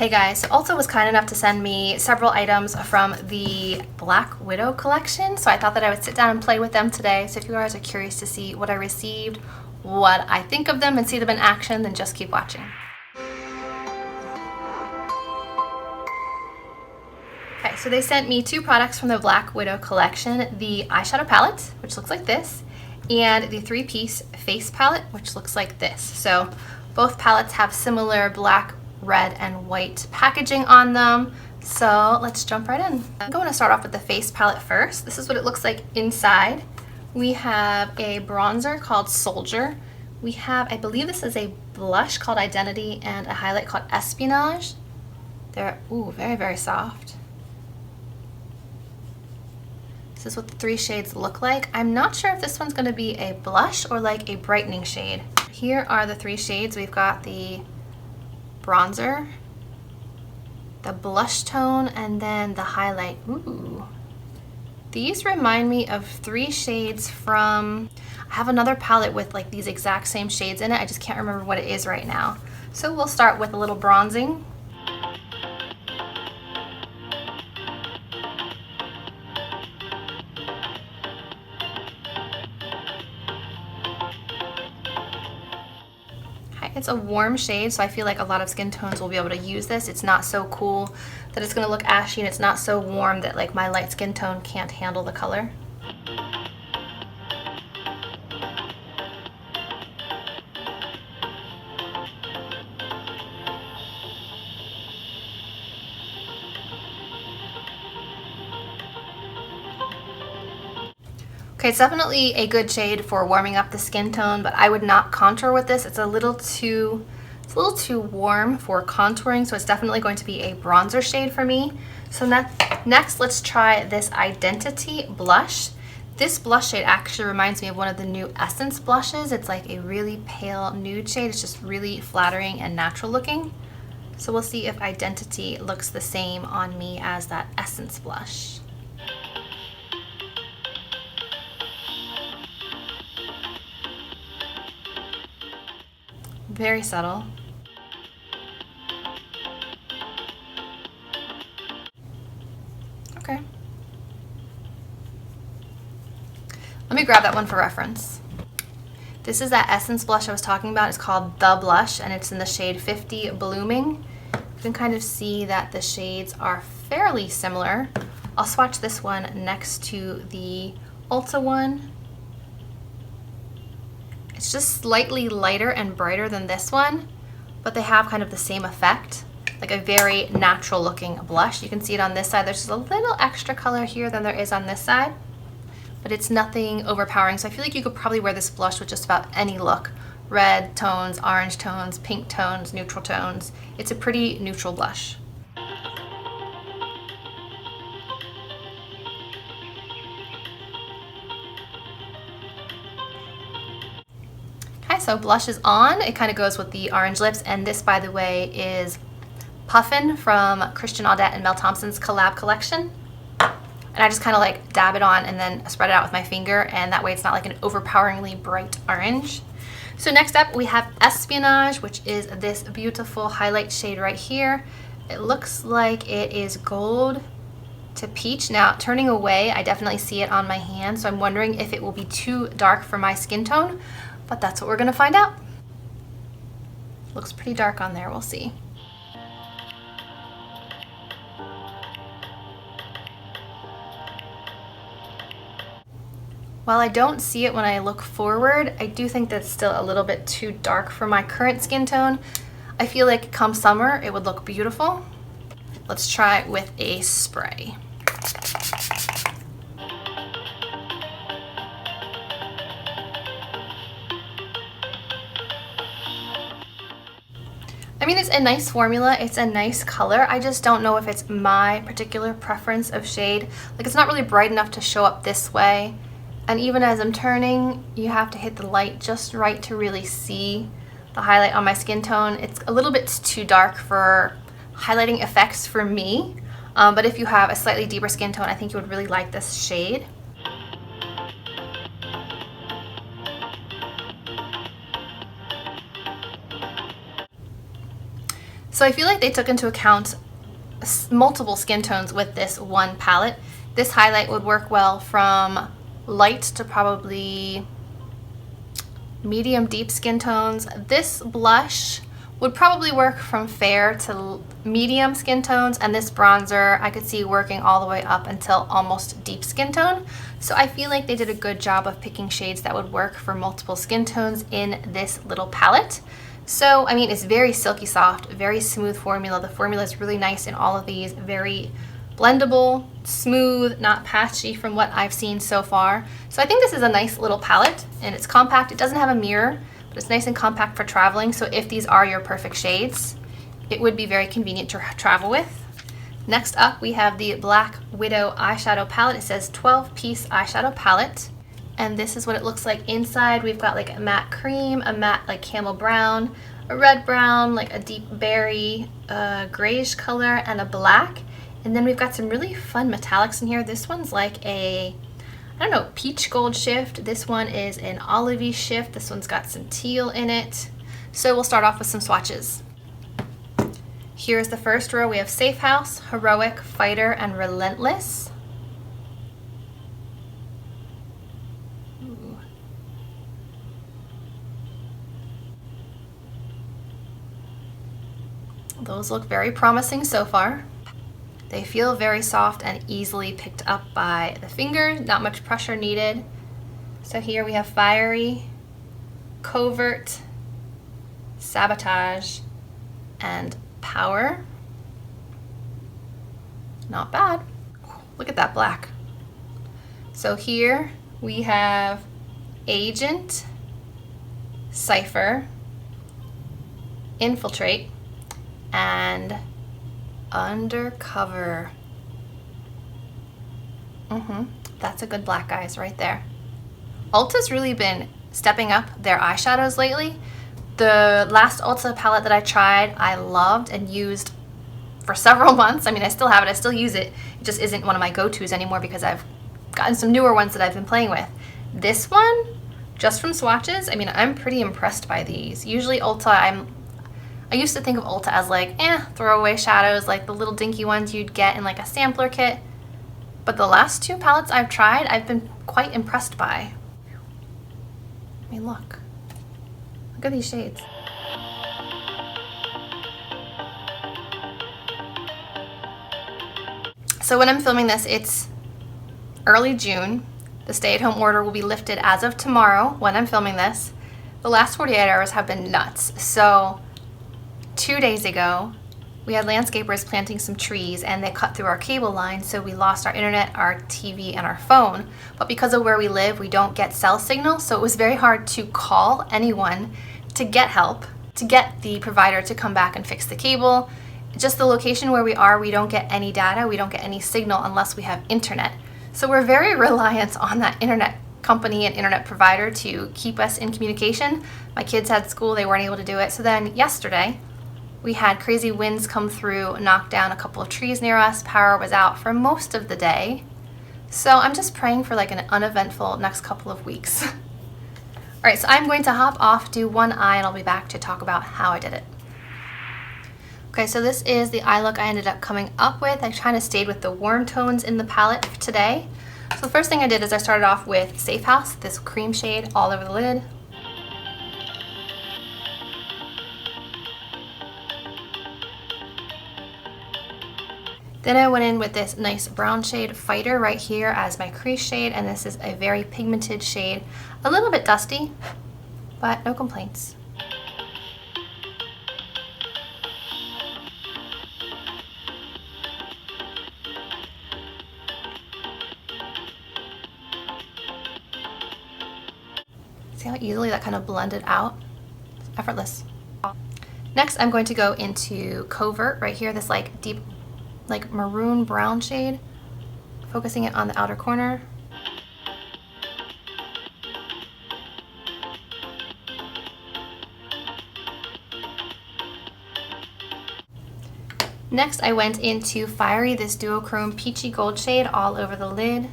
Hey guys, so Ulta was kind enough to send me several items from the Black Widow collection, so I thought that I would sit down and play with them today. So if you guys are curious to see what I received, what I think of them, and see them in action, then just keep watching. Okay, so they sent me two products from the Black Widow collection, the eyeshadow palette, which looks like this, and the three-piece face palette, which looks like this. So both palettes have similar black, red, and white packaging on them. So let's jump right in. I'm going to start off with the face palette first. This is what it looks like inside. We have a bronzer called Soldier. We have, I believe this is a blush called Identity and a highlight called Espionage. They're, ooh, very, very soft. This is what the three shades look like. I'm not sure if this one's going to be a blush or like a brightening shade. Here are the three shades. We've got the bronzer, the blush tone, and then the highlight. Ooh. These remind me of three shades from, I have another palette with like these exact same shades in it. I just can't remember what it is right now. So we'll start with a little bronzing. It's a warm shade, so I feel like a lot of skin tones will be able to use this. It's not so cool that it's going to look ashy, and it's not so warm that like my light skin tone can't handle the color. Okay, it's definitely a good shade for warming up the skin tone, but I would not contour with this. It's a little too warm for contouring, so it's definitely going to be a bronzer shade for me. So next, let's try this Identity blush. This blush shade actually reminds me of one of the new Essence blushes. It's like a really pale nude shade. It's just really flattering and natural looking. So we'll see if Identity looks the same on me as that Essence blush. Very subtle. Okay. Let me grab that one for reference. This is that Essence blush I was talking about. It's called The Blush, and it's in the shade 50 Blooming. You can kind of see that the shades are fairly similar. I'll swatch this one next to the Ulta one. It's just slightly lighter and brighter than this one, but they have kind of the same effect, like a very natural looking blush. You can see it on this side. There's just a little extra color here than there is on this side, but it's nothing overpowering. So I feel like you could probably wear this blush with just about any look. Red tones, orange tones, pink tones, neutral tones. It's a pretty neutral blush. So blush is on. It kind of goes with the orange lips, and this, by the way, is Puffin from Christian Audette and Mel Thompson's collab collection. And I just kind of like dab it on and then spread it out with my finger, and that way it's not like an overpoweringly bright orange. So next up we have Espionage, which is this beautiful highlight shade right here. It looks like it is gold to peach. Now turning away, I definitely see it on my hand, so I'm wondering if it will be too dark for my skin tone. But that's what we're gonna find out. Looks pretty dark on there, we'll see. While I don't see it when I look forward, I do think that's still a little bit too dark for my current skin tone. I feel like come summer, it would look beautiful. Let's try it with a spray. I mean, it's a nice formula, it's a nice color. I just don't know if it's my particular preference of shade. Like, it's not really bright enough to show up this way. And even as I'm turning, you have to hit the light just right to really see the highlight on my skin tone. It's a little bit too dark for highlighting effects for me. But if you have a slightly deeper skin tone, I think you would really like this shade. So I feel like they took into account multiple skin tones with this one palette. This highlight would work well from light to probably medium deep skin tones. This blush would probably work from fair to medium skin tones, and this bronzer I could see working all the way up until almost deep skin tone. So I feel like they did a good job of picking shades that would work for multiple skin tones in this little palette. So I mean, it's very silky soft, very smooth formula. The formula is really nice in all of these, very blendable, smooth, not patchy from what I've seen so far. So I think this is a nice little palette, and it's compact. It doesn't have a mirror, but it's nice and compact for traveling. So if these are your perfect shades, it would be very convenient to travel with. Next up, we have the Black Widow eyeshadow palette. It says 12-piece eyeshadow palette. And this is what it looks like inside. We've got like a matte cream, a matte like camel brown, a red brown, like a deep berry, a grayish color, and a black. And then we've got some really fun metallics in here. This one's like a, I don't know, peach gold shift. This one is an olivey shift. This one's got some teal in it. So we'll start off with some swatches. Here's the first row. We have Safe House, Heroic, Fighter, and Relentless. Ooh. Those look very promising so far. They feel very soft and easily picked up by the finger, not much pressure needed. So here we have Fiery, Covert, Sabotage, and Power. Not bad. Look at that black. So here we have Agent, Cipher, Infiltrate, and Undercover. That's a good black, guys, right there. Ulta's really been stepping up their eyeshadows lately. The last Ulta palette that I tried, I loved and used for several months. I mean, I still have it, I still use it. It just isn't one of my go-tos anymore because I've gotten some newer ones that I've been playing with. This one, just from swatches, I mean, I'm pretty impressed by these. Usually Ulta, I used to think of Ulta as like, throwaway shadows, like the little dinky ones you'd get in like a sampler kit. But the last two palettes I've tried, I've been quite impressed by. I mean, look at these shades. So when I'm filming this, it's early June. The stay-at-home order will be lifted as of tomorrow when I'm filming this. The last 48 hours have been nuts. So 2 days ago, we had landscapers planting some trees and they cut through our cable line, so we lost our internet, our TV, and our phone. But because of where we live, we don't get cell signal, so it was very hard to call anyone to get help, to get the provider to come back and fix the cable. Just the location where we are, we don't get any data, we don't get any signal unless we have internet. So we're very reliant on that internet company and internet provider to keep us in communication. My kids had school, they weren't able to do it. So then yesterday, we had crazy winds come through, knock down a couple of trees near us. Power was out for most of the day. So I'm just praying for like an uneventful next couple of weeks. All right, so I'm going to hop off, do one eye, and I'll be back to talk about how I did it. Okay, so this is the eye look I ended up coming up with. I kind of stayed with the warm tones in the palette for today. So the first thing I did is I started off with Safe House, this cream shade all over the lid. Then I went in with this nice brown shade, Fighter, right here as my crease shade, and this is a very pigmented shade. A little bit dusty, but no complaints. See how easily that kind of blended out? Effortless. Next, I'm going to go into Covert right here, this like deep, like maroon brown shade, focusing it on the outer corner. Next, I went into Fiery, this duochrome peachy gold shade all over the lid.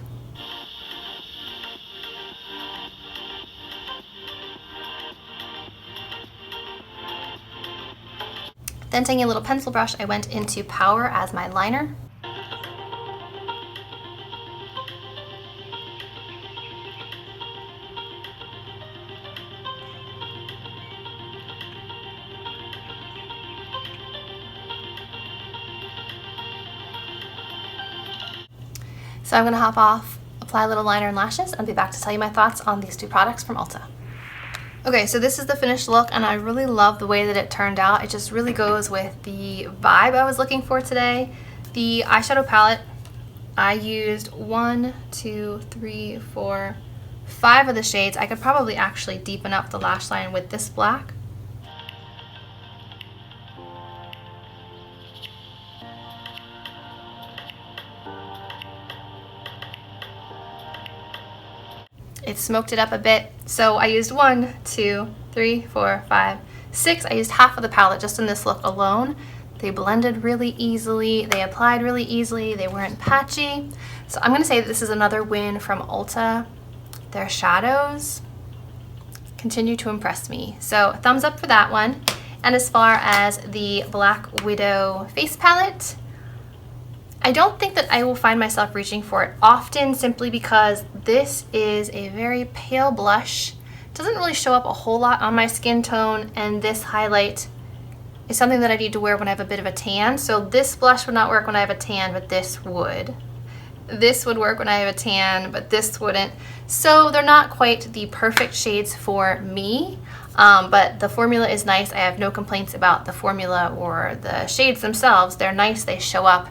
Then taking a little pencil brush, I went into Power as my liner. So I'm going to hop off, apply a little liner and lashes, and be back to tell you my thoughts on these two products from Ulta. Okay, so this is the finished look, and I really love the way that it turned out. It just really goes with the vibe I was looking for today. The eyeshadow palette, I used 1, 2, 3, 4, 5 of the shades. I could probably actually deepen up the lash line with this black. It smoked it up a bit, so I used 1, 2, 3, 4, 5, 6. I used half of the palette just in this look alone. They blended really easily, they applied really easily, they weren't patchy. So I'm going to say that this is another win from Ulta. Their shadows continue to impress me. So thumbs up for that one. And as far as the Black Widow face palette, I don't think that I will find myself reaching for it often, simply because this is a very pale blush. It doesn't really show up a whole lot on my skin tone, and this highlight is something that I need to wear when I have a bit of a tan. So this blush would not work when I have a tan, but this would. This would work when I have a tan, but this wouldn't. So they're not quite the perfect shades for me, but the formula is nice. I have no complaints about the formula or the shades themselves. They're nice, they show up.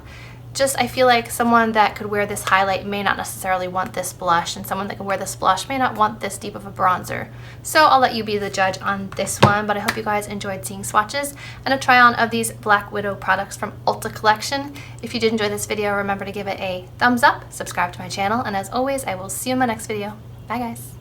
Just, I feel like someone that could wear this highlight may not necessarily want this blush, and someone that could wear this blush may not want this deep of a bronzer. So I'll let you be the judge on this one, but I hope you guys enjoyed seeing swatches and a try on of these Black Widow products from Ulta Collection. If you did enjoy this video, remember to give it a thumbs up, subscribe to my channel, and as always, I will see you in my next video. Bye guys.